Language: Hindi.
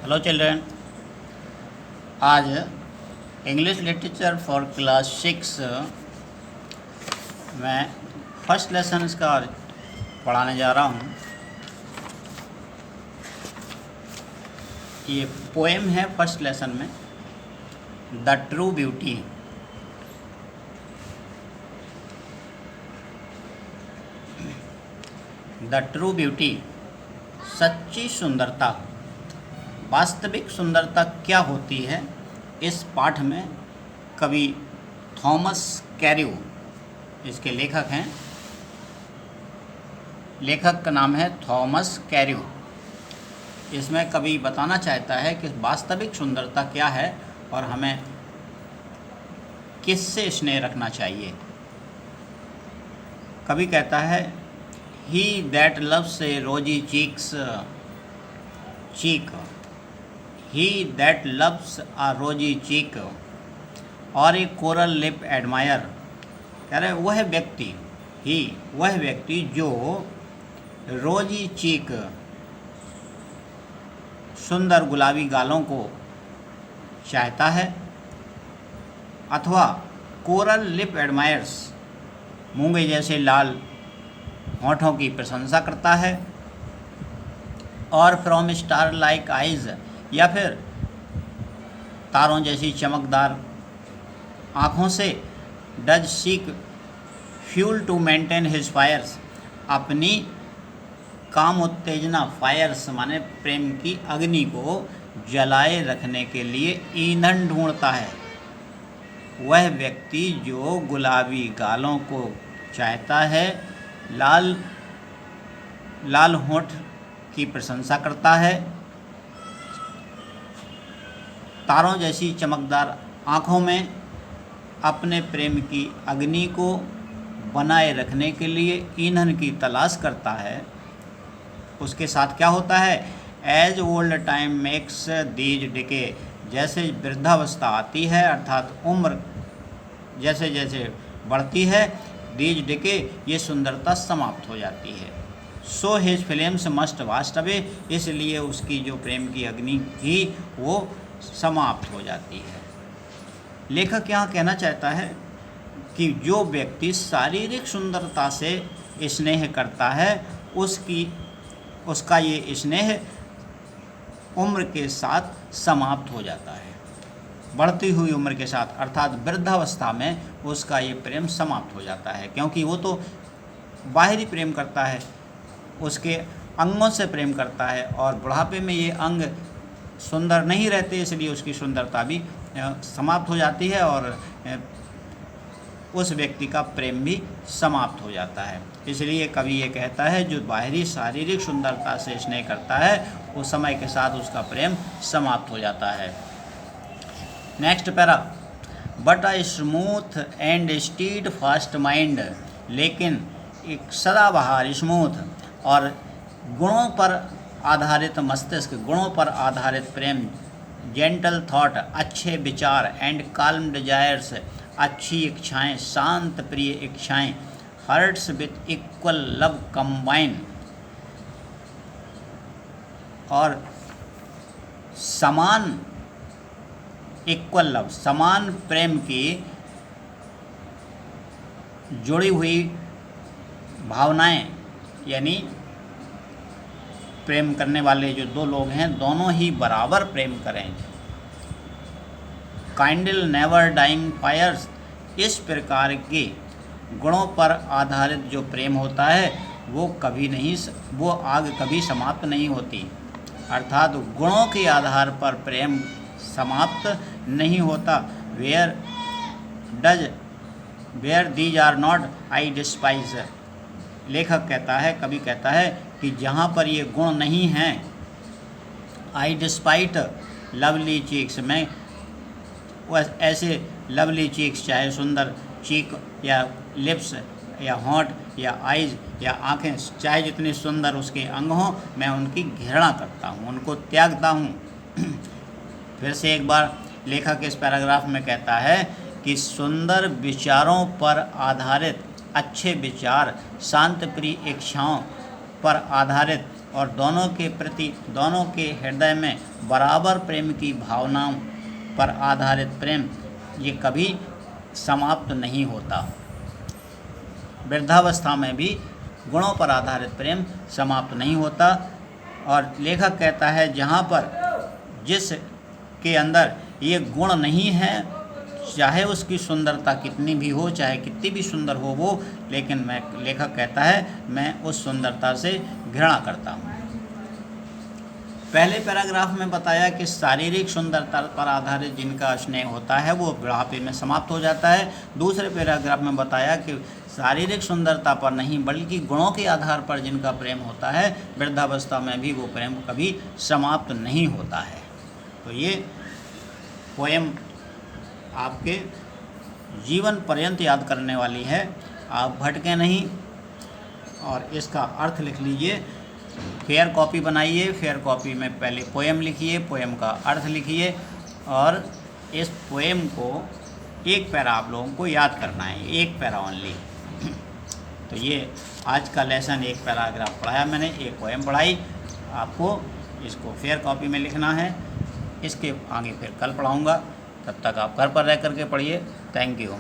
हेलो चिल्ड्रन, आज इंग्लिश लिटरेचर फॉर क्लास 6 में फर्स्ट लेसन इसका पढ़ाने जा रहा हूँ। ये पोएम है फर्स्ट लेसन में, the true beauty. The true beauty, सच्ची सुंदरता। वास्तविक सुंदरता क्या होती है, इस पाठ में कवि थॉमस कैरियो इसके लेखक हैं। लेखक का नाम है थॉमस कैरियो। इसमें कवि बताना चाहता है कि वास्तविक सुंदरता क्या है और हमें किससे स्नेह रखना चाहिए। कवि कहता है, ही दैट लव्स ए रोजी चीक, he that loves a rosy cheek और ए कोरल लिप एडमायर। कह रहे वह व्यक्ति जो रोजी चीक, सुंदर गुलाबी गालों को चाहता है, अथवा कोरल लिप एडमायर्स, मूंगे जैसे लाल होठों की प्रशंसा करता है, और फ्रॉम स्टार लाइक आइज़, या फिर तारों जैसी चमकदार आँखों से does seek fuel to maintain his fires, अपनी काम उत्तेजना, फायर्स माने प्रेम की अग्नि को जलाए रखने के लिए ईंधन ढूंढता है। वह व्यक्ति जो गुलाबी गालों को चाहता है, लाल लाल होठ की प्रशंसा करता है, तारों जैसी चमकदार आँखों में अपने प्रेम की अग्नि को बनाए रखने के लिए ईंधन की तलाश करता है, उसके साथ क्या होता है, as old time makes these decay, जैसे वृद्धावस्था आती है अर्थात उम्र जैसे जैसे बढ़ती है, दीज डिके, ये सुंदरता समाप्त हो जाती है। So his films must vast away, इसलिए उसकी जो प्रेम की अग्नि थी वो समाप्त हो जाती है। लेखक यहाँ कहना चाहता है कि जो व्यक्ति शारीरिक सुंदरता से स्नेह करता है, उसका ये स्नेह उम्र के साथ समाप्त हो जाता है। बढ़ती हुई उम्र के साथ अर्थात वृद्धावस्था में उसका ये प्रेम समाप्त हो जाता है, क्योंकि वो तो बाहरी प्रेम करता है, उसके अंगों से प्रेम करता है, और बुढ़ापे में ये अंग सुंदर नहीं रहते, इसलिए उसकी सुंदरता भी समाप्त हो जाती है और उस व्यक्ति का प्रेम भी समाप्त हो जाता है। इसलिए कवि ये कहता है, जो बाहरी शारीरिक सुंदरता से स्नेह करता है, उस समय के साथ उसका प्रेम समाप्त हो जाता है। Next para, but a smooth and stead fast mind, लेकिन एक सदाबहार स्मूथ और गुणों पर आधारित मस्तिष्क, गुणों पर आधारित प्रेम, जेंटल थॉट, अच्छे विचार, एंड काल्म डिजायर्स, अच्छी इच्छाएं, शांत प्रिय इच्छाएं, hearts with equal love combine, और समान इक्वल लव, समान प्रेम की जुड़ी हुई भावनाएं, यानी प्रेम करने वाले जो दो लोग हैं दोनों ही बराबर प्रेम करें। काइंडल नेवर डाइंग फायर्स, इस प्रकार के गुणों पर आधारित जो प्रेम होता है वो आग कभी समाप्त नहीं होती, अर्थात गुणों के आधार पर प्रेम समाप्त नहीं होता। Where these are not I despise, लेखक कहता है, कवि कहता है कि जहाँ पर ये गुण नहीं हैं, आई डिस्पाइट लवली चीक्स, में ऐसे लवली चीक्स, चाहे सुंदर चीक या लिप्स या होंठ या आइज़ या आँखें, चाहे जितनी सुंदर उसके अंग हों, मैं उनकी घृणा करता हूँ, उनको त्यागता हूँ। फिर से एक बार लेखक इस पैराग्राफ में कहता है कि सुंदर विचारों पर आधारित अच्छे विचार, शांत प्रिय इच्छाओं पर आधारित और दोनों के प्रति दोनों के हृदय में बराबर प्रेम की भावनाओं पर आधारित प्रेम ये कभी समाप्त नहीं होता। वृद्धावस्था में भी गुणों पर आधारित प्रेम समाप्त नहीं होता। और लेखक कहता है जहाँ पर जिस के अंदर ये गुण नहीं है, चाहे उसकी सुंदरता कितनी भी हो, चाहे कितनी भी सुंदर हो वो, लेकिन लेखक कहता है मैं उस सुंदरता से घृणा करता हूँ। पहले पैराग्राफ में बताया कि शारीरिक सुंदरता पर आधारित जिनका स्नेह होता है वो बुढ़ापे में समाप्त हो जाता है। दूसरे पैराग्राफ में बताया कि शारीरिक सुंदरता पर नहीं बल्कि गुणों के आधार पर जिनका प्रेम होता है, वृद्धावस्था में भी वो प्रेम कभी समाप्त नहीं होता है। तो ये पोएम आपके जीवन पर्यंत याद करने वाली है, आप भटके नहीं। और इसका अर्थ लिख लीजिए, फेयर कॉपी बनाइए, फेयर कॉपी में पहले पोएम लिखिए, पोएम का अर्थ लिखिए और इस पोएम को एक पैरा आप लोगों को याद करना है, एक पैरा ओनली। तो ये आज का लेसन एक पैराग्राफ पढ़ाया मैंने, एक पोएम पढ़ाई, आपको इसको फेयर कॉपी में लिखना है। इसके आगे फिर कल पढ़ाऊँगा, तब तक आप घर पर रह करके पढ़िए। Thank you.